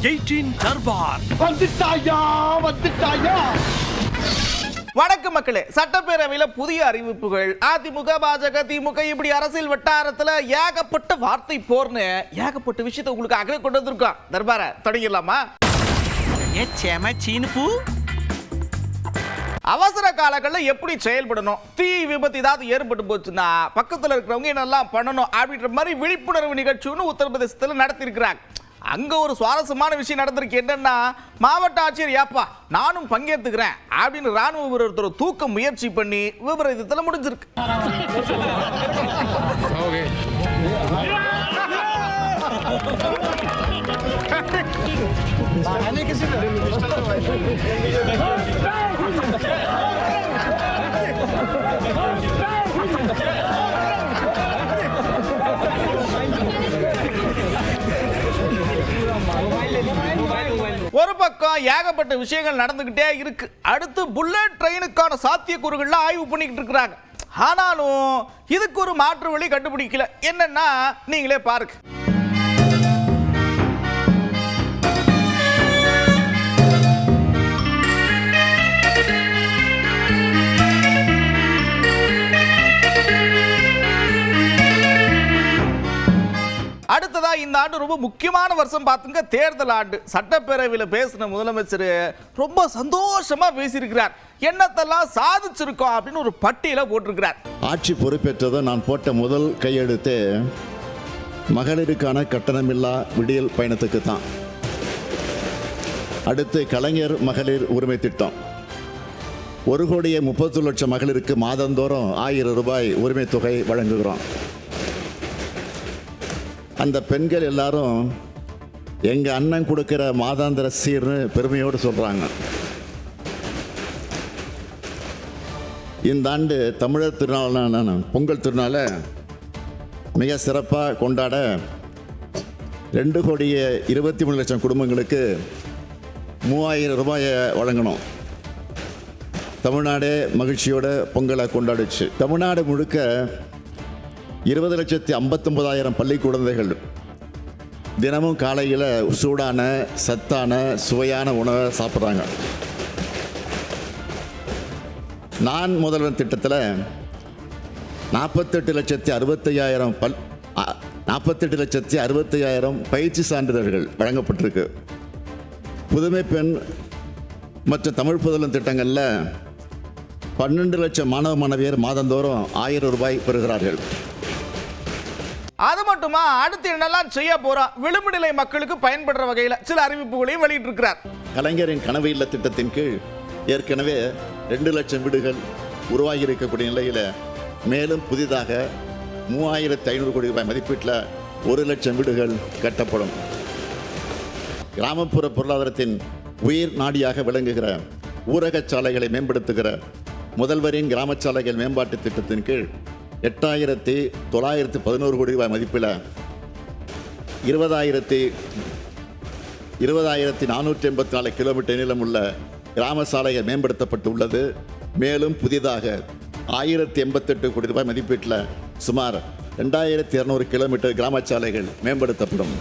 18 தர்பார். வந்துட்டாயா. வணக்கம் மக்களே. சட்டப்பேரவையில புதிய அறிவிப்புகள். அதிமுக, பாஜக, திமுக இப்படி அரசியல் வட்டாரத்துல ஏகப்பட்ட வார்த்தை போர்னு ஏகப்பட்ட விஷயத்தை உங்களுக்கு அகல கொண்டு வந்திருக்கோம். தர்பார தொடங்கிடலாமா? அவசர காலங்களில் எப்படி செயல்படணும், தீ விபத்து ஏதாவது ஏற்பட்டு போச்சுன்னா பக்கத்தில் இருக்கிறவங்க என்னெல்லாம் பண்ணணும் அப்படின்ற மாதிரி விழிப்புணர்வு நிகழ்ச்சின்னு உத்தரப்பிரதேசத்தில் நடத்தியிருக்கிறாங்க. அங்க ஒரு சுவாரஸ்யமான விஷயம் நடந்திருக்கு. என்னன்னா, மாவட்ட ஆட்சியர் ஏப்பா நானும் பங்கேற்றுக்கிறேன் அப்படின்னு ராணுவ வீரர் தூக்க முயற்சி பண்ணி விபரீதத்தில் முடிஞ்சிருக்கு. ஒரு பக்கம் ஏகப்பட்ட விஷயங்கள் நடந்துகிட்டே இருக்கு. அடுத்து புல்லட் ட்ரெயினுக்கான சாத்தியக்கூறுகள்ல ஆய்வு பண்ணிக்கிட்டு இருக்கிறாங்க. ஆனாலும் இதுக்கு ஒரு மாற்று வழி கண்டுபிடிக்கல. என்னன்னா நீங்களே பாருங்க. அடுத்ததா இந்த ஆண்டு ரொம்ப முக்கியமான வருஷம் பார்த்துங்க, தேர்தல் ஆண்டு. சட்டப்பேரவையில் பேசின முதலமைச்சர் ரொம்ப சந்தோஷமா பேசியிருக்கிறார். என்னத்தெல்லாம் சாதிச்சிருக்கோம் அப்படின்னு ஒரு பட்டியலை போட்டிருக்கிறார். ஆட்சி பொறுப்பேற்றதை நான் போட்ட முதல் கையெழுத்து மகளிருக்கான கட்டணமில்லா விடியல் பயணத்துக்கு தான். அடுத்து கலைஞர் மகளிர் உரிமை திட்டம். 1,30,00,000 மகளிருக்கு மாதந்தோறும் 1000 ரூபாய் உரிமை தொகை வழங்குகிறோம். அந்த பெண்கள் எல்லாரும் எங்கள் அண்ணன் கொடுக்குற மாதாந்திர சீர்னு பெருமையோடு சொல்கிறாங்க. இந்த ஆண்டு தமிழர் திருநாளான பொங்கல் திருநாளை மிக சிறப்பாக கொண்டாட 2,23,00,000 குடும்பங்களுக்கு 3,000 ரூபாயை வழங்கணும். தமிழ்நாடே மகிழ்ச்சியோட பொங்கலை கொண்டாடுச்சு. தமிழ்நாடு முழுக்க 20,59,000 பள்ளி குழந்தைகள் தினமும் காலையில் சூடான சத்தான சுவையான உணவை சாப்பிட்றாங்க. நான் முதல்வன் திட்டத்தில் 48,65,000 பயிற்சி சான்றிதழ்கள் வழங்கப்பட்டிருக்கு. புதுமை பெண் மற்றும் தமிழ் புதல்வன் திட்டங்களில் 12 லட்சம் மாணவ மாணவியர் மாதந்தோறும் 1000 ரூபாய் பெறுகிறார்கள். அது மட்டுமா, அடுத்து என்னெல்லாம் செய்ய போறோம், விளிம்பு நிலை மக்களுக்கு பயன்படுற வகையில் சில அறிவிப்புகளையும் வெளியிட்டிருக்கிறார். கலைஞரின் கனவு இல்ல திட்டத்தின் கீழ் ஏற்கனவே 2 லட்சம் வீடுகள் உருவாகி இருக்கக்கூடிய நிலையில் மேலும் புதிதாக 3,500 கோடி ரூபாய் மதிப்பீட்டில் 1 லட்சம் வீடுகள் கட்டப்படும். கிராமப்புற பொருளாதாரத்தின் உயிர் நாடியாக விளங்குகிற ஊரக சாலைகளை மேம்படுத்துகிற முதல்வரின் கிராம சாலைகள் மேம்பாட்டு திட்டத்தின் கீழ் 8,911 கோடி ரூபாய் மதிப்பில் 20,484 கிலோமீட்டர் நீளம் உள்ள கிராம சாலைகள் மேம்படுத்தப்பட்டு உள்ளது. மேலும் புதிதாக 1,088 கோடி ரூபாய் மதிப்பீட்டில் சுமார் 2,200 கிலோமீட்டர் கிராம சாலைகள் மேம்படுத்தப்படும்.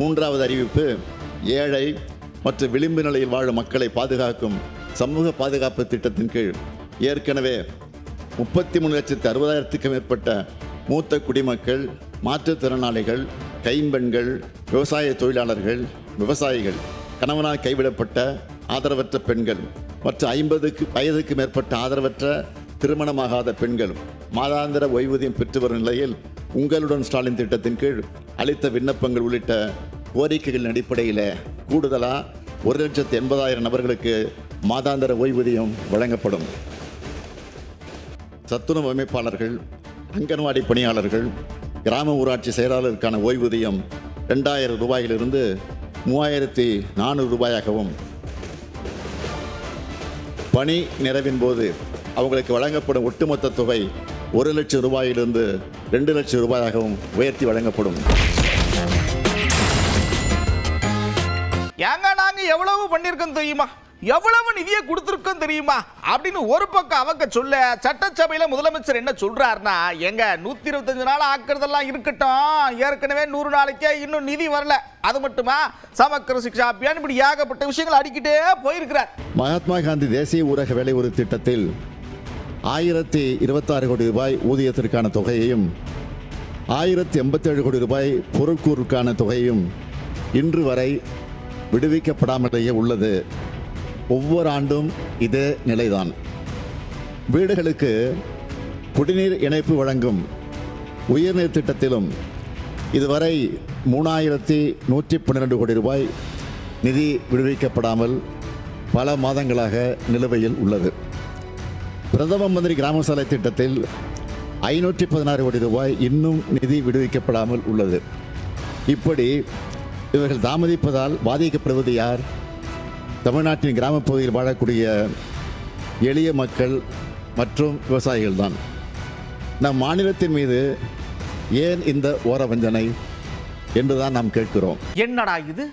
மூன்றாவது அறிவிப்பு, ஏழை மற்றும் விளிம்பு நிலையில் வாழும் மக்களை பாதுகாக்கும் சமூக பாதுகாப்பு திட்டத்தின் கீழ் ஏற்கனவே 33,60,000 மேற்பட்ட மூத்த குடிமக்கள், மாற்றுத்திறனாளிகள், கைம்பெண்கள், விவசாய தொழிலாளர்கள், விவசாயிகள், கணவனால் கைவிடப்பட்ட ஆதரவற்ற பெண்கள் மற்றும் 50 வயதுக்கு மேற்பட்ட ஆதரவற்ற திருமணமாகாத பெண்கள் மாதாந்திர ஓய்வூதியம் பெற்று வரும் நிலையில் உங்களுடன் ஸ்டாலின் திட்டத்தின் கீழ் அளித்த விண்ணப்பங்கள் உள்ளிட்ட கோரிக்கைகளின் அடிப்படையில் கூடுதலாக 1,80,000 நபர்களுக்கு மாதாந்திர ஓய்வூதியம் வழங்கப்படும். சத்துணவு அமைப்பாளர்கள், அங்கன்வாடி பணியாளர்கள், கிராம ஊராட்சி செயலாளருக்கான ஓய்வூதியம் 2,000 ரூபாயிலிருந்து 3,400 ரூபாயாகவும், பணி நிறைவின் போது அவங்களுக்கு வழங்கப்படும் ஒட்டுமொத்த தொகை 1 லட்சம் ரூபாயிலிருந்து 2 லட்சம் ரூபாயாகவும் உயர்த்தி வழங்கப்படும். ஏங்க நாங்க எவ்வளவு பண்ணியிருக்கோம் தெரியுமா? எவ்வளவு நிதியை கொடுத்துருக்கோம் தெரியுமா அப்படின்னு ஒரு பக்கம் அவங்க சொல்ல, சட்டசபையில முதலமைச்சர் என்ன சொல்றாருன்னா, எங்க 125 நாள் ஆக்குறதெல்லாம் இருக்கட்டும், ஏற்கனவே 100 நாளைக்கே இன்னும் நிதி வரல, அது மட்டுமா சமக்கர சிக்ஷா அபியான், இப்படி ஏகப்பட்ட விஷயங்கள் அடிக்கிட்டே போயிருக்கிறார். மகாத்மா காந்தி தேசிய ஊரக வேலை உறுதி திட்டத்தில் 1026 கோடி ரூபாய் ஊதியத்திற்கான தொகையையும் 1087 கோடி ரூபாய் பொருட்கூறுக்கான தொகையும் இன்று வரை விடுவிக்கப்படாமலேயே உள்ளது. ஒவ்வொரு ஆண்டும் இதே நிலைதான். வீடுகளுக்கு குடிநீர் இணைப்பு வழங்கும் உயர்நீர் திட்டத்திலும் இதுவரை 3112 கோடி ரூபாய் நிதி விடுவிக்கப்படாமல் பல மாதங்களாக நிலுவையில் உள்ளது. பிரதம மந்திரி கிராம சாலை திட்டத்தில் 516 கோடி ரூபாய் இன்னும் நிதி விடுவிக்கப்படாமல் உள்ளது. இப்படி இவர்கள் தாமதிப்பதால் பாதிக்கப்படுவது யார்? தமிழ்நாட்டின் கிராமப்பகுதியில் வாழக்கூடிய எளிய மக்கள் மற்றும் விவசாயிகள் தான். நம் மாநிலத்தின் மீது ஏன் இந்த ஓரவஞ்சனை என்றுதான் நாம் கேட்கிறோம். என்னடா இது,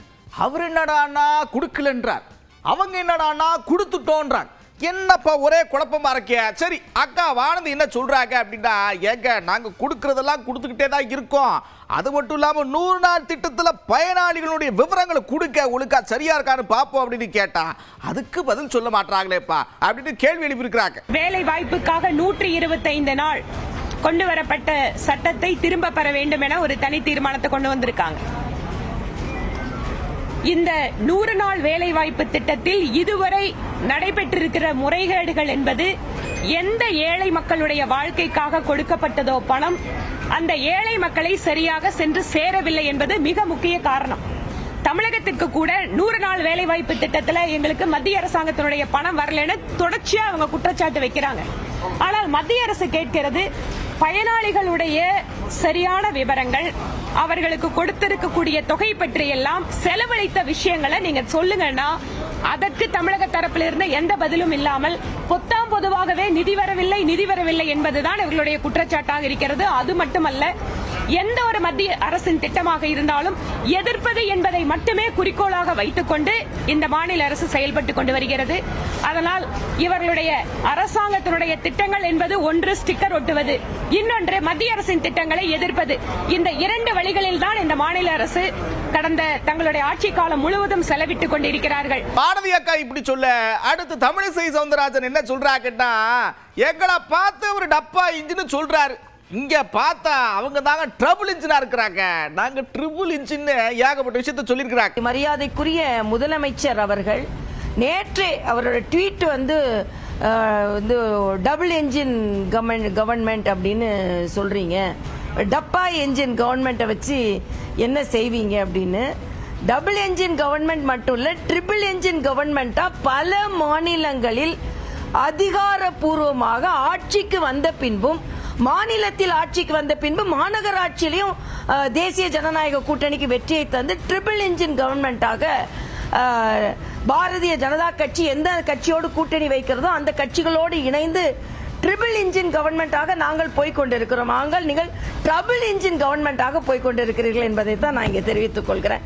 அவர் என்னடானா கொடுக்கலன்றார், அவங்க என்னடானா கொடுத்துட்டோன்றாங்க. என்னப்பா ஒரே குழப்பமா இருக்கே. சரி, அக்கா வானதி என்ன சொல்றாங்க அப்படின்னா, ஏங்க நாங்க கொடுக்கறதெல்லாம் கொடுத்துக்கிட்டே தான் இருக்கோம், அது மட்டும் இல்லாம 100 நாள் திட்டத்தில் பயனாளிகளுடைய விவரங்களை கொடுக்க ஒழுக்கா சரியா இருக்கான்னு பார்ப்போம் அப்படின்னு கேட்டா அதுக்கு பதில் சொல்ல மாட்டாங்களேப்பா அப்படின்னு கேள்வி எழுப்பியிருக்கிறாங்க. வேலை வாய்ப்புக்காக 125 நாள் கொண்டு வரப்பட்ட சட்டத்தை திரும்ப பெற வேண்டும் என ஒரு தனி தீர்மானத்தை கொண்டு வந்திருக்காங்க. இந்த 100 நாள் வேலை வாய்ப்பு திட்டத்தில் இதுவரை நடைபெற்றிருக்கிற முறைகேடுகள் என்பது, எந்த ஏழை மக்களுடைய வாழ்க்கைக்காக கொடுக்கப்பட்டதோ பணம் அந்த ஏழை மக்களை சரியாக சென்று சேரவில்லை என்பது மிக முக்கிய காரணம். தமிழகத்திற்கு கூட 100 நாள் வேலை வாய்ப்பு திட்டத்தில் எங்களுக்கு மத்திய அரசாங்கத்தினுடைய பணம் வரலன்னு தொடர்ச்சியா அவங்க குற்றச்சாட்டு வைக்கிறாங்க. ஆனால் மத்திய அரசு கேட்கிறது பயனாளிகளுடைய சரியான விவரங்கள், அவர்களுக்கு கொடுத்திருக்கக்கூடிய தொகை பற்றி எல்லாம் செலவழித்த விஷயங்களை நீங்க சொல்லுங்கன்னா, அதற்கு தமிழக தரப்பில் இருந்த எந்த பதிலும் இல்லாமல் பொத்தாம் பொதுவாகவே நிதி வரவில்லை என்பதுதான் இவர்களுடைய குற்றச்சாட்டாக இருக்கிறது. அது மட்டுமல்ல, எந்த ஒரு மத்திய அரசின் திட்டமாக இருந்தாலும் எதிர்ப்பது என்பதை மட்டுமே குறிக்கோளாக வைத்துக் கொண்டு இந்த மாநில அரசு செயல்பட்டுக் கொண்டு வருகிறது. அதனால் இவர்களுடைய அரசாங்கத்தினுடைய திட்டங்கள் என்பது ஒன்று ஸ்டிக்கர் ஒட்டுவது, இன்னொன்று மத்திய அரசின் திட்டங்களை எதிர்ப்பது. இந்த 2 வழிகளில் தான் இந்த மாநில அரசு கடந்த தங்களுடைய ஆட்சி காலம் முழுவதும் செலவிட்டுக் கொண்டிருக்கிறார்கள். பாரதி அக்கா இப்படி சொல்ல, அடுத்து தமிழிசை சவுந்தரராஜன் என்ன சொல்றாங்கன்னா, எங்களை பார்த்து ஒரு டப்பா இன்ஜின் சொல்றாரு, இங்க பார்த்தா அவங்க தாங்க ட்ரபிள் இன்ஜினா இருக்கிறாங்க, நாங்க ட்ரிபிள் இன்ஜின் ஏகப்பட்ட விஷயத்தை சொல்லியிருக்கிறாங்க. மரியாதைக்குரிய முதலமைச்சர் அவர்கள் நேற்று அவரோட ட்வீட் வந்து டபுள் என்ஜின் கவர்மெண்ட் அப்படின்னு சொல்றீங்க, டப்பா என்ஜின் கவர்மெண்ட்டை வச்சு என்ன செய்வீங்க அப்படின்னு. டபுள் என்ஜின் கவர்மெண்ட் மட்டும் இல்ல, ட்ரிபிள் என்ஜின் கவர்மெண்டா பல மாநிலங்களில் அதிகாரப்பூர்வமாக ஆட்சிக்கு வந்த பின்பும், மாநிலத்தில் ஆட்சிக்கு வந்த பின்பு மாநகராட்சியிலையும் தேசிய ஜனநாயக கூட்டணிக்கு வெற்றியை தந்து ட்ரிபிள் என்ஜின் கவர்மெண்டாக பாரதிய ஜனதா கட்சி எந்த கட்சியோடு கூட்டணி வைக்கிறதோ அந்த கட்சிகளோடு இணைந்து ட்ரிபிள் இன்ஜின் கவர்மெண்டாக நாங்கள் போய்கொண்டிருக்கிறோம். நாங்கள் நீங்கள் ட்ரபிள் இன்ஜின் கவர்மெண்டாக போய்கொண்டிருக்கிறீர்கள் என்பதை தான் நான் இங்கே தெரிவித்துக் கொள்கிறேன்.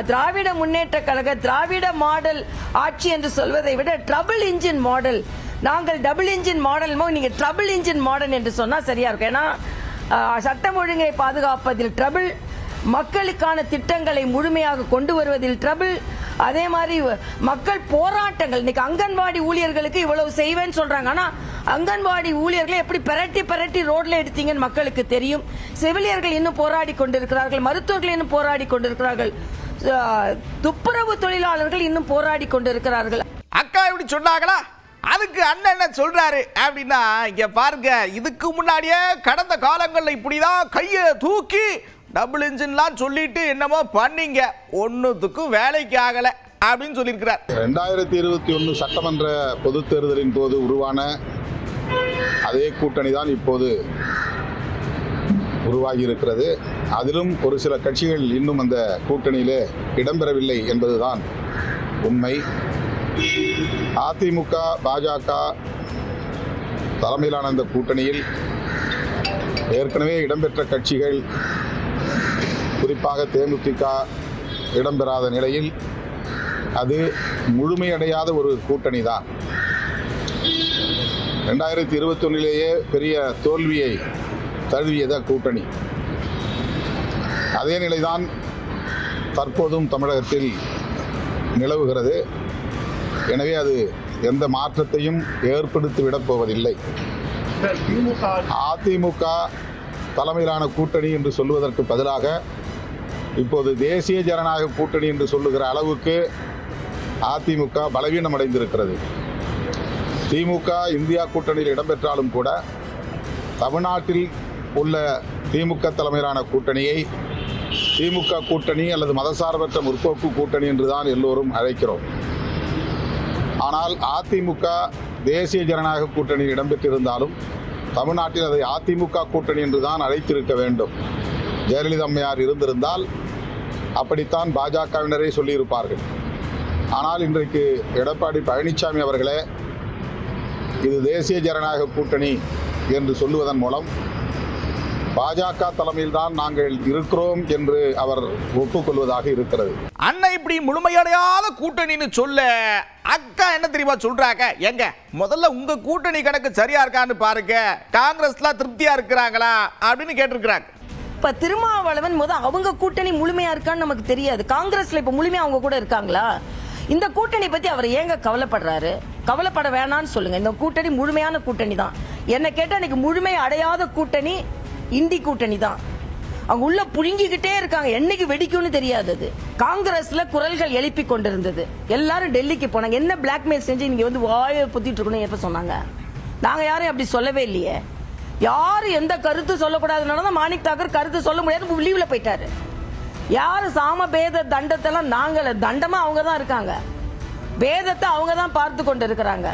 திராவிட முன்னேற்ற கழக திராவிட மாடல் ஆட்சி என்று சொல்வதை விட ட்ரபிள் இன்ஜின் மாடல், நாங்கள் டபுள் இன்ஜின் மாடல், நீங்க ட்ரபிள் இன்ஜின் மாடல் என்று சொன்னா சரியா இருக்கும். ஏன்னா சட்டம் ஒழுங்கை பாதுகாப்பதில் ட்ரபிள், மக்களுக்கான திட்டங்களை முழுமையாக கொண்டு வருவதில் ட்ரபிள், அதே மாதிரி மக்கள் போராட்டங்கள், இன்னைக்கு அங்கன்வாடி ஊழியர்களுக்கு இவ்வளவு செய்வேன்னு சொல்றாங்க, ஆனா அங்கன்வாடி ஊழியர்களை எப்படி பரட்டி ரோட்ல எடுத்தீங்கன்னு மக்களுக்கு தெரியும். செவிலியர்கள் இன்னும் போராடி கொண்டிருக்கிறார்கள், மருத்துவர்கள் இன்னும் போராடி கொண்டிருக்கிறார்கள், துப்புரவு தொழிலாளர்கள் இன்னும் போராடி கொண்டிருக்கிறார்கள். அக்கா இப்படி சொன்னாங்களா, அதுக்கு அண்ணன் என்ன சொல்றாரு அப்படின்னா, இங்க பாருங்க, இதுக்கு முன்னாடியே கடந்த காலங்களில் இப்படிதான் கையை தூக்கி டபுள் இன்ஜின்லாம் சொல்லிட்டு என்னமோ பண்ணீங்க, ஒன்னுத்துக்கும் வேலைக்கு ஆகல அப்படின்னு சொல்லியிருக்கிறார். 2021 சட்டமன்ற பொது தேர்தலின் போது உருவான அதே கூட்டணி தான் இப்போது உருவாகி இருக்கிறது. அதிலும் ஒரு சில கட்சிகள் இன்னும் அந்த கூட்டணியிலே இடம்பெறவில்லை என்பதுதான் உண்மை. அதிமுக பாஜக தலைமையிலான அந்த கூட்டணியில் ஏற்கனவே இடம்பெற்ற கட்சிகள், குறிப்பாக தேமுதிக இடம்பெறாத நிலையில் அது முழுமையடையாத ஒரு கூட்டணி தான். 2021 பெரிய தோல்வியை தழுவியத கூட்டணி. அதே நிலைதான் தற்போதும் தமிழகத்தில் நிலவுகிறது. எனவே அது எந்த மாற்றத்தையும் ஏற்படுத்திவிடப் போவதில்லை. அதிமுக தலைமையிலான கூட்டணி என்று சொல்வதற்கு பதிலாக இப்போது தேசிய ஜனநாயக கூட்டணி என்று சொல்லுகிற அளவுக்கு அதிமுக பலவீனம் அடைந்திருக்கிறது. திமுக இந்தியா கூட்டணியில் இடம்பெற்றாலும் கூட தமிழ்நாட்டில் உள்ள திமுக தலைமையிலான கூட்டணியை திமுக கூட்டணி அல்லது மதசார்பற்ற முற்போக்கு கூட்டணி என்றுதான் எல்லோரும் அழைக்கிறோம். ஆனால் அதிமுக தேசிய ஜனநாயக கூட்டணியில் இடம்பெற்றிருந்தாலும் தமிழ்நாட்டில் அதை அதிமுக கூட்டணி என்றுதான் அழைத்திருக்க வேண்டும். ஜெயலலிதா அம்மையார் இருந்திருந்தால் அப்படித்தான் பாஜகவினரே சொல்லியிருப்பார்கள். ஆனால் இன்றைக்கு எடப்பாடி பழனிசாமி அவர்களே இது தேசிய ஜனநாயக கூட்டணி என்று சொல்லுவதன் மூலம் பாஜக தலைமையில்தான் நாங்கள் இருக்கிறோம் என்று அவர் ஒப்புக்கொள்வதாக இருக்கிறது. அண்ணன் இப்படி முழுமையடையாத கூட்டணின்னு சொல்ல அக்கா என்ன தெரியுமா சொல்றாங்க? எங்க முதல்ல உங்க கூட்டணி கணக்கு சரியா இருக்கான்னு பாருங்க, காங்கிரஸ்லாம் திருப்தியா இருக்கிறாங்களா அப்படின்னு கேட்டிருக்கிறாங்க. இப்ப திருமாவளவன் அவங்க கூட்டணி முழுமையா இருக்கான்னு நமக்கு தெரியாது. காங்கிரஸ்ல இப்ப முழுமையா அவங்க கூட இருக்காங்களா? இந்த கூட்டணி பத்தி அவர் ஏங்க கவலைப்படுறாரு? கவலைப்பட வேணான்னு சொல்லுங்க. இந்த கூட்டணி முழுமையான கூட்டணி தான். என்ன கேட்டா இன்னைக்கு முழுமை அடையாத கூட்டணி இந்தி கூட்டணி தான். அவங்க உள்ள புழுங்கிக்கிட்டே இருக்காங்க. என்னைக்கு வெடிக்கும்னு தெரியாது. அது காங்கிரஸ்ல குரல்கள் எழுப்பி கொண்டிருந்தது. எல்லாரும் டெல்லிக்கு போனாங்க. என்ன பிளாக்மெயில் செஞ்சு நீங்க வந்து வாயை புத்திட்டு இருக்கணும் எப்ப சொன்னாங்க? நாங்க யாரும் அப்படி சொல்லவே இல்லையே. யாரு எந்த கருத்து சொல்லக்கூடாதுனால மாணிக் தாக்கர் கருத்து சொல்ல முடியாது லீவ்ல போயிட்டாரு. யாரு சாம பேத தண்டத்தெல்லாம் நாங்கள தண்டமா அவங்க தான் இருக்காங்க. பேதத்தை அவங்க தான் பார்த்து கொண்டு இருக்கிறாங்க.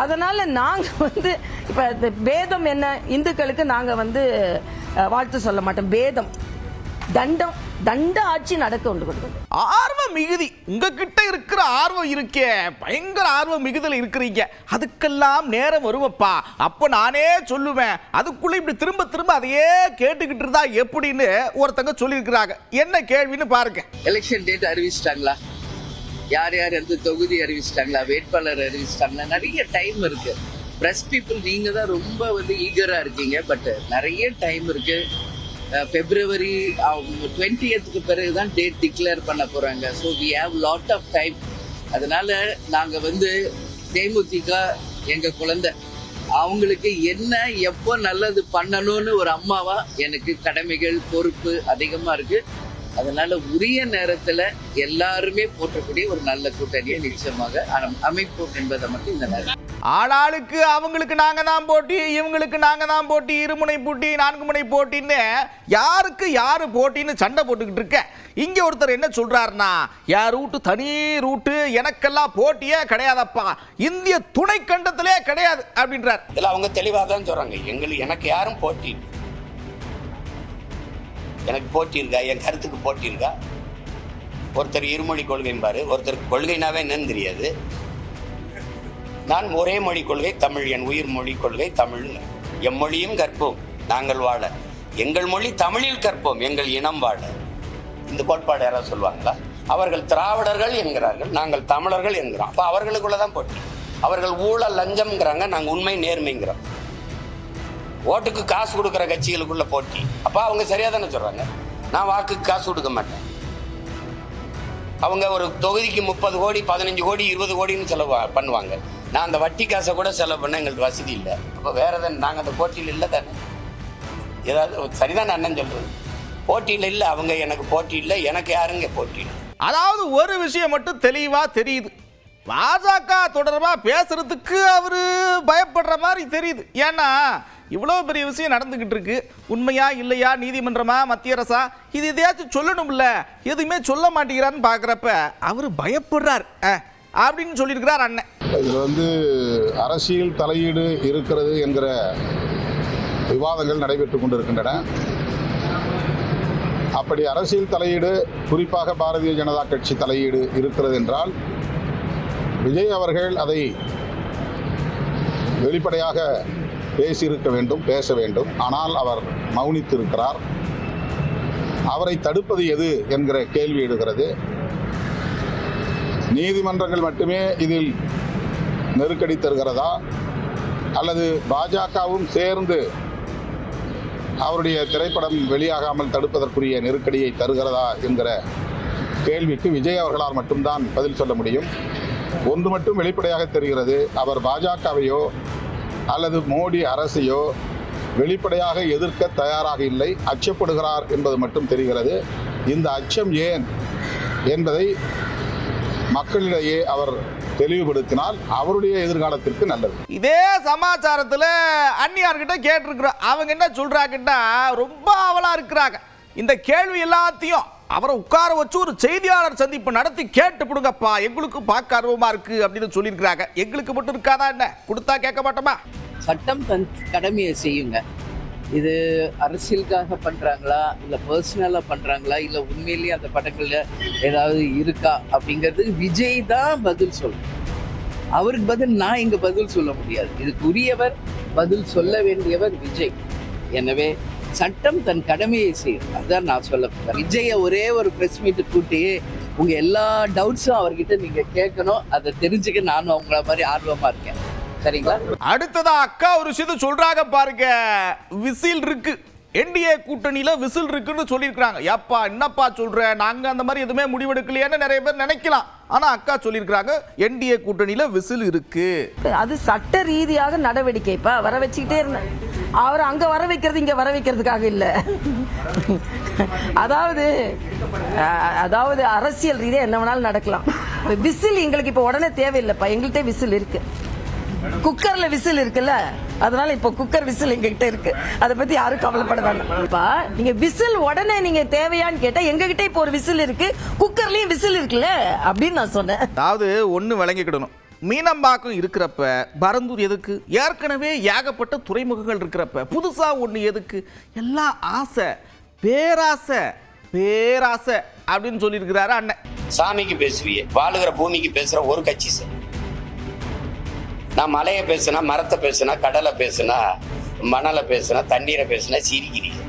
அதனால நாங்க வந்து இப்ப பேதம் என்ன, இந்துக்களுக்கு நாங்க வந்து வாழ்த்து சொல்ல மாட்டோம். பேதம் தண்டம் தண்ட ஆட்சி நடக்க கொண்டு ஆர்வம் மிகுதி உங்ககிட்ட இருக்கிற ஆர்வம் இருக்கே, பயங்கர ஆர்வம் மிகுதியில் இருக்கிறீங்க. அதுக்கெல்லாம் நேரம் வருவப்பா. அப்போ நானே சொல்லுவேன், அதுக்குள்ள இப்படி திரும்ப திரும்ப அதையே கேட்டுக்கிட்டு இருந்தா எப்படின்னு ஒருத்தங்க சொல்லியிருக்கிறாங்க. என்ன கேள்வின்னு பாருங்க. எலெக்ஷன் டேட் அறிவிச்சிட்டாங்களா? யார் யார் எந்த தொகுதி அறிவிச்சிட்டாங்களா? வேட்பாளர் அறிவிச்சிட்டாங்களா? நிறைய டைம் இருக்கு. பிரஸ் பீப்புள் நீங்க தான் ரொம்ப வந்து ஈகரா இருக்கீங்க. பட் நிறைய டைம் இருக்கு. February 20th பிறகுதான் டேட் டிக்ளேர் பண்ண போறாங்க. So we have lot of time. அதனால நாங்க வந்து தேமுதிக எங்க குழந்தை, அவங்களுக்கு என்ன எப்போ நல்லது பண்ணணும்னு ஒரு அம்மாவா எனக்கு கடமைகள் பொறுப்பு அதிகமா இருக்கு. அதனால உரிய நேரத்துல எல்லாருமே போற்றக்கூடிய ஒரு நல்ல கூட்டணியை நிச்சயமாக அமைப்போம் என்பதை மட்டும் இந்த நேரம். ஆளாளுக்கு அவங்களுக்கு நாங்க தான் போட்டி, இவங்களுக்கு நாங்க தான் போட்டி, இருமுனை போட்டி, 4 முனை போட்டின்னு யாருக்கு யாரு போட்டின்னு சண்டை போட்டுக்கிட்டு இருக்க. இங்க ஒருத்தர் என்ன சொல்றாருன்னா, என் ரூட்டு தனி ரூட்டு, எனக்கெல்லாம் போட்டியே கிடையாதப்பா, இந்திய துணை கண்டத்திலே கிடையாது அப்படின்றார். இதுல அவங்க தெளிவாக தான் சொல்றாங்க, எனக்கு யாரும் போட்டி, எனக்கு போட்டி இருக்கா, என் கருத்துக்கு போட்டி இருக்கா? ஒருத்தர் இருமொழி கொள்கைன்பாரு, ஒருத்தருக்கு கொள்கைனாவே என்னன்னு தெரியாது. நான் ஒரே மொழி கொள்கை தமிழ், என் உயிர் மொழி கொள்கை தமிழ். எம்மொழியும் கற்போம் நாங்கள் வாழ, எங்கள் மொழி தமிழில் கற்போம் எங்கள் இனம் வாழ. இந்த கோட்பாடு யாராவது சொல்லுவாங்களா? அவர்கள் திராவிடர்கள் என்கிறார்கள், நாங்கள் தமிழர்கள் என்கிறோம். அப்போ அவர்களுக்குள்ளதான் போட்டி. அவர்கள் ஊழல் லஞ்சம்ங்கிறாங்க, நாங்கள் உண்மை நேர்மைங்கிறோம். ஓட்டுக்கு காசு கொடுக்குற கட்சிகளுக்குள்ள போட்டி. அப்போ அவங்க சரியா தானே சொல்றாங்க. நான் வாக்குக்கு காசு கொடுக்க மாட்டேன். அவங்க ஒரு தொகுதிக்கு 30 கோடி 15 கோடி 20 கோடின்னு செலவு பண்ணுவாங்க. நான் அந்த வட்டி காசை கூட செலவு பண்ண எங்களுக்கு வசதி இல்லை. அப்போ வேற தானே, நாங்கள் அந்த போட்டியில் இல்லை தானே. ஏதாவது சரிதான் அண்ணன் சொல்றது, போட்டியில் இல்லை. அவங்க எனக்கு போட்டி இல்லை, எனக்கு யாருங்க போட்டி? அதாவது ஒரு விஷயம் மட்டும் தெளிவா தெரியுது, பாஜக தொடர்பா பேசுறதுக்கு அவரு பயப்படுற மாதிரி தெரியுது. ஏன்னா இவ்வளோ பெரிய விஷயம் நடந்துகிட்டு இருக்கு. உண்மையா இல்லையா, நீதிமன்றமா மத்திய அரசா, இது எதையாச்சும் சொல்லணும்ல, எதுவுமே சொல்ல மாட்டேங்கிறான்னு பார்க்குறப்ப அவர் பயப்படுறார் அப்படின்னு சொல்லியிருக்கிறார் அண்ணன். இதில் வந்து அரசியல் தலையீடு இருக்கிறது என்கிற விவாதங்கள் நடைபெற்று கொண்டிருக்கின்றன. அப்படி அரசியல் தலையீடு, குறிப்பாக பாரதிய ஜனதா கட்சி தலையீடு இருக்கிறது என்றால் விஜய் அவர்கள் அதை வெளிப்படையாக பேசியிருக்க வேண்டும், பேச வேண்டும். ஆனால் அவர் மௌனித்திருக்கிறார். அவரை தடுப்பது எது என்கிற கேள்வி எழுகிறது. நீதிமன்றங்கள் மட்டுமே இதில் நெருக்கடி தருகிறதா அல்லது பாஜகவும் சேர்ந்து அவருடைய திரைப்படம் வெளியாகாமல் தடுப்பதற்குரிய நெருக்கடியை தருகிறதா என்கிற கேள்விக்கு விஜய் அவர்களால் மட்டும்தான் பதில் சொல்ல முடியும். ஒன்று மட்டும் வெளிப்படையாக தெரிகிறது, அவர் பாஜகவையோ அல்லது மோடி அரசையோ வெளிப்படையாக எதிர்க்க தயாராக இல்லை, அச்சப்படுகிறார் என்பது மட்டும் தெரிகிறது. இந்த அச்சம் ஏன் என்பதை மக்களிடையே அவர் தெளிவுபடுத்தினால் அவருடைய எதிர்காலத்திற்கு நல்லது. இதே சமாச்சாரத்தில் அந்நியார்கிட்ட கேட்டிருக்கிறோம். அவங்க என்ன சொல்றாங்கன்னா, ரொம்ப ஆவலா இருக்கிறாங்க. இந்த கேள்வி எல்லாத்தையும் அவரை உட்கார வச்சு ஒரு செய்தியாளர் சந்திப்பு நடத்தி கேட்டு கொடுங்கப்பா, எங்களுக்கு பார்க்க ஆர்வமா இருக்கு அப்படின்னு சொல்லியிருக்கிறாங்க. எங்களுக்கு மட்டும் இருக்காதா என்ன? கொடுத்தா கேட்க மாட்டோமா? சட்டம் தன் கடமையை செய்யுங்க. இது அரசியலுக்காக பண்றாங்களா, இல்ல பர்சனலா பண்றாங்களா, இல்ல உண்மையிலேயே அந்த படங்கள்ல ஏதாவது இருக்கா அப்படிங்கிறது விஜய் தான் பதில் சொல்லணும். அவருக்கு பதில் நான் இங்க பதில் சொல்ல முடியாது. இதுக்கு உரியவர் பதில் சொல்ல வேண்டியவர் விஜய். எனவே சட்டம் தன் கடமையை செய்யும். அதுதான் நான் சொல்ல போறேன். விஜயை ஒரே ஒரு பிரஸ் மீட்டு கூட்டி உங்க எல்லா டவுட்ஸும் அவர்கிட்ட நீங்க கேட்கணும். அதை தெரிஞ்சுக்க நானும் அவங்கள மாதிரி ஆர்வமா இருக்கேன். சரிங்களா? அடுத்ததா அக்கா ஒரு விஷயத்தை சொல்றாங்க பாருங்க, விசில் இருக்கு, என்டிஏ கூட்டணியில விசில் இருக்குன்னு சொல்லியிருக்காங்க. ஏப்பா என்னப்பா சொல்ற, நாங்க அந்த மாதிரி எதுவுமே முடிவெடுக்கலையான்னு நிறைய பேர் நினைக்கலாம். ஆனா அக்கா சொல்லியிருக்காங்க என்டிஏ கூட்டணியில விசில் இருக்கு. அது சட்ட ரீதியாக நடவடிக்கைப்பா. வர வச்சுக்கிட்டே இருந்தேன். அவர் அங்க வர வைக்கிறது இங்க வர வைக்கிறதுக்காக இல்ல. அதாவது அரசியல் ரீதியா என்ன வேணாலும் நடக்கலாம். விசில் எங்களுக்கு இப்ப உடனே தேவையில்லைப்பா. எங்கள்கிட்ட விசில் இருக்கு. குக்கர்ல விசில் இருக்குல்ல, அதனால இப்ப குக்கர் விசில் எங்ககிட்ட இருக்கு. அதை பத்தி யாரும் கவலைப்பட வேண்டாம். நீங்க விசில் உடனே நீங்க தேவையான்னு கேட்டா எங்ககிட்ட இப்ப ஒரு விசில் இருக்கு, குக்கர்லயும் விசில் இருக்குல்ல அப்படின்னு நான் சொன்னேன். அதாவது ஒண்ணு விளங்கிக்கிடணும், மீனம்பாக்கம் இருக்கிறப்ப பரந்தூர் எதுக்கு? ஏற்கனவே ஏகப்பட்ட துறைமுகங்கள் இருக்கிறப்ப புதுசா ஒண்ணு எதுக்கு? எல்லாம் ஆசை, பேராசை பேராசை அப்படின்னு சொல்லியிருக்கிறாரு அண்ணன். சாமிக்கு பேசுவியே, வாழுகிற பூமிக்கு பேசுற ஒரு கட்சி சார். நான் மலையை பேசுனா, மரத்தை பேசுனா, கடலை பேசுனா, மணலை பேசுனா, தண்ணீரை பேசுனா சிரிக்கிறீங்க.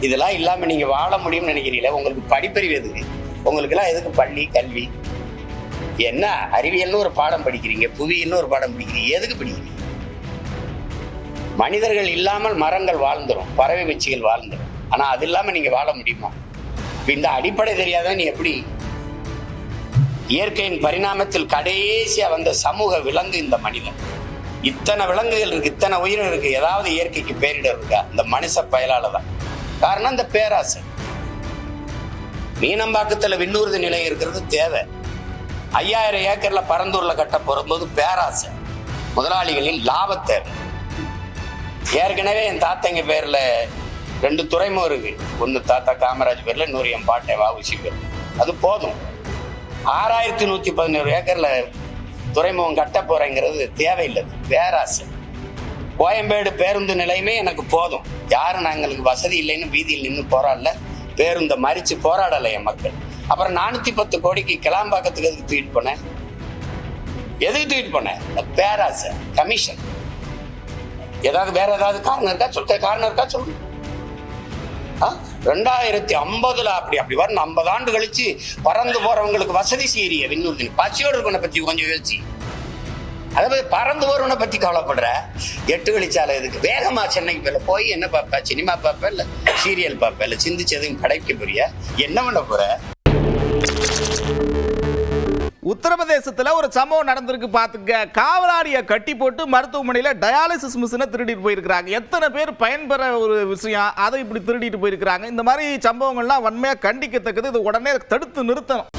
இதெல்லாம் இல்லாம நீங்க வாழ முடியும்னு நினைக்கிறீங்களா? உங்களுக்கு படிப்பறிவு எதுக்கு? உங்களுக்கு எல்லாம் எதுக்கு பள்ளி கல்வி? என்ன அறிவியல்னு ஒரு பாடம் படிக்கிறீங்க, புவியில்னு ஒரு பாடம் படிக்கிறீங்க, எதுக்கு படிக்கிறீங்க? மனிதர்கள் இல்லாமல் மரங்கள் வாழ்ந்துரும், பறவை வச்சிகள் வாழ்ந்துரும். ஆனா அது இல்லாம நீங்க வாழ முடியுமா? இந்த அடிப்படை தெரியாத நீ எப்படி? இயற்கையின் பரிணாமத்தில் கடைசியா வந்த சமூக விலங்கு இந்த மனிதன். இத்தனை விலங்குகள் இருக்கு, இத்தனை உயிரினம் இருக்கு, ஏதாவது இயற்கைக்கு பேரிடர் இருக்கா? இந்த மனுஷ பயலாலதான். காரணம் இந்த பேராசை. மீனம்பாக்கத்துல விண்ணூர்தி நிலையம் இருக்கிறது தேவை. 5000 ஏக்கர்ல பரந்தூர்ல கட்ட போறது பேராசை. முதலாளிகளின் லாப தேவை. ஏற்கனவே என் தாத்தங்க பேர்ல 2 துறைமுகம் இருக்கு. ஒன்னு தாத்தா காமராஜ் பேர்ல, இன்னொரு என் பாட்டை வாவுசி பேர். அது போதும். 6117 ஏக்கர்ல துறைமுகம் கட்ட போறேங்கிறது தேவையில்லை, பேராசை. கோயம்பேடு பேருந்து நிலையமே எனக்கு போதும். யாரும் நாங்களுக்கு வசதி இல்லைன்னு வீதியில் நின்று போராடல, பேருந்தை மறிச்சு போராடலை என் மக்கள். அப்புறம் 410 கோடிக்கு கிளாம்பாக்கத்துக்கு எதுக்கு தூக்கிட்டு போனேன்? எதுக்கு தூக்கிட்டு போனேன்? பேராசை, கமிஷன். ஏதாவது வேற ஏதாவது காரணம் இருக்கா? சொல்லு. 2050 அப்படி வரும். 50 ஆண்டு கழிச்சு பறந்து போறவங்களுக்கு வசதி செய்யறிய விண்ணூர்தி. பசியோடு இருக்கவனை பத்தி கொஞ்சம் யோசிச்சு. அதாவது பறந்து போறவனை பத்தி கவலைப்படுற. 8 வழிச்சாலை எதுக்கு? வேகமா சென்னைக்கு போல போய் என்ன பார்ப்ப? சினிமா பார்ப்ப, இல்ல சீரியல் பார்ப்ப, இல்ல சிந்திச்சதும் படைக்க போறிய? என்ன பண்ண போற? உத்தரப்பிரதேசத்துல ஒரு சம்பவம் நடந்திருக்கு பாத்துக்க. காவலாளியை கட்டி போட்டு மருத்துவமனையில டயாலிசிஸ் மிஷினை திருடிட்டு போயிருக்கிறாங்க. எத்தனை பேர் பயன்பெற ஒரு விஷயம், அதை இப்படி திருடிட்டு போயிருக்கிறாங்க. இந்த மாதிரி சம்பவங்கள்லாம் வன்மையா கண்டிக்கத்தக்கது. இது உடனே தடுத்து நிறுத்தணும்.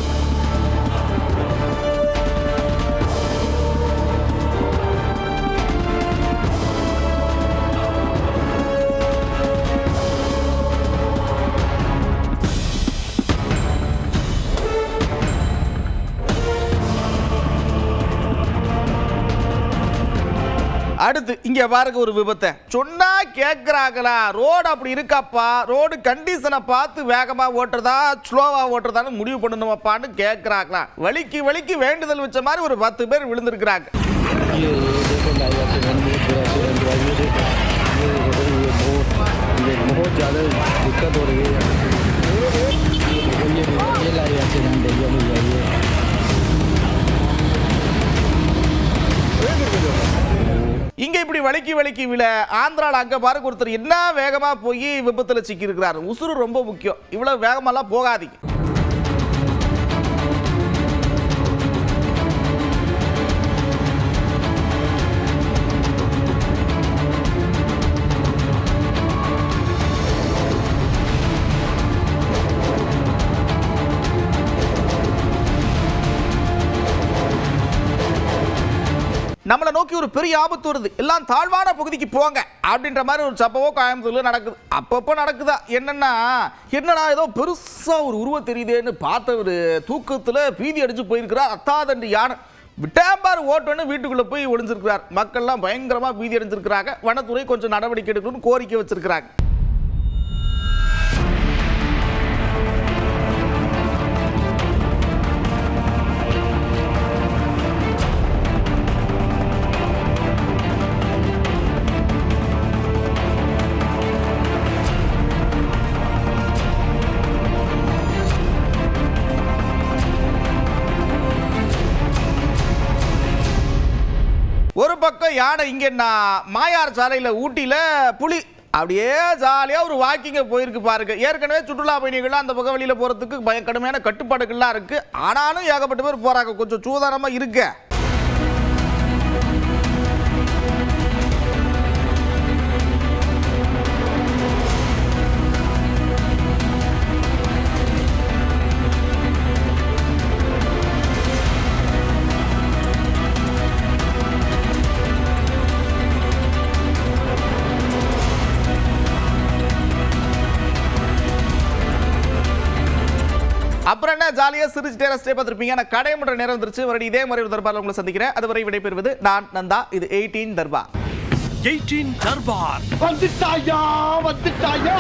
அடுத்து இங்க பாருங்க ஒரு விபத்தை. சொன்னா கேட்கிறாங்களா? ரோடு அப்படி இருக்காப்பா, ரோடு கண்டிஷனை பார்த்து வேகமா ஓட்டுறதா ஸ்லோவா ஓட்டுறதான்னு முடிவு பண்ணணுமாப்பான்னு கேட்கிறாங்களா? வலிக்கு வேண்டுதல் வச்ச மாதிரி ஒரு 10 பேர் விழுந்திருக்கிறாங்க. வலிக்கு விழ ஆந்திரால அங்க பாருங்க ஒருத்தர் என்ன வேகமா போய் விபத்துல சிக்கி இருக்கிறாரு. உசுறு ரொம்ப முக்கியம், இவ்வளவு வேகமெல்லாம் போகாதீங்க. நம்மளை நோக்கி ஒரு பெரிய ஆபத்து வருது, எல்லாம் தாழ்வான பகுதிக்கு போங்க அப்படின்ற மாதிரி ஒரு சம்பவம் கோயம்புத்தூர்ல நடக்குது. அப்பப்போ நடக்குதா என்னடா ஏதோ பெருசா ஒரு உருவம் தெரியுதேன்னு பார்த்தவர் தூக்கத்துல பீதி அடிச்சு போயிருக்கிறார். அத்தாதண்டு யானை விட்டாம்பார் ஓட்டுன்னு வீட்டுக்குள்ள போய் ஒளிஞ்சிருக்கிறார். மக்கள்லாம் பயங்கரமா பீதி அடைஞ்சிருக்கிறாங்க. வனத்துறை கொஞ்சம் நடவடிக்கை எடுக்கணும்னு கோரிக்கை வச்சிருக்கிறாங்க. ஒரு பக்கம் யானை இங்கன்னா மாயார் சாலையில் ஊட்டியில் புலி அப்படியே ஜாலியாக ஒரு வாக்கிங்க போயிருக்கு பாருங்க. ஏற்கனவே சுற்றுலா பயணிகள்லாம் அந்த பக்கம் வெளியில் போகிறதுக்கு கடுமையான கட்டுப்பாடுகள்லாம் இருக்குது. ஆனாலும் ஏகப்பட்ட பேர் போகிறாங்க. கொஞ்சம் சூதானமாக இருக்கு. அப்புறம் என்ன ஜாலியாக சிரிச்சுட்டே ரசிச்சே பார்த்துருப்பீங்க. நான் கடை முறை நேரம் வந்துருச்சு. மறுபடியும் இதே மாதிரி ஒரு தர்பாரில் உங்களை சந்திக்கிறேன். அதுவரை விடைபெறுவது நான் நந்தா. இது 18 தர்பார். 18 தர்பார் வந்துட்டாயா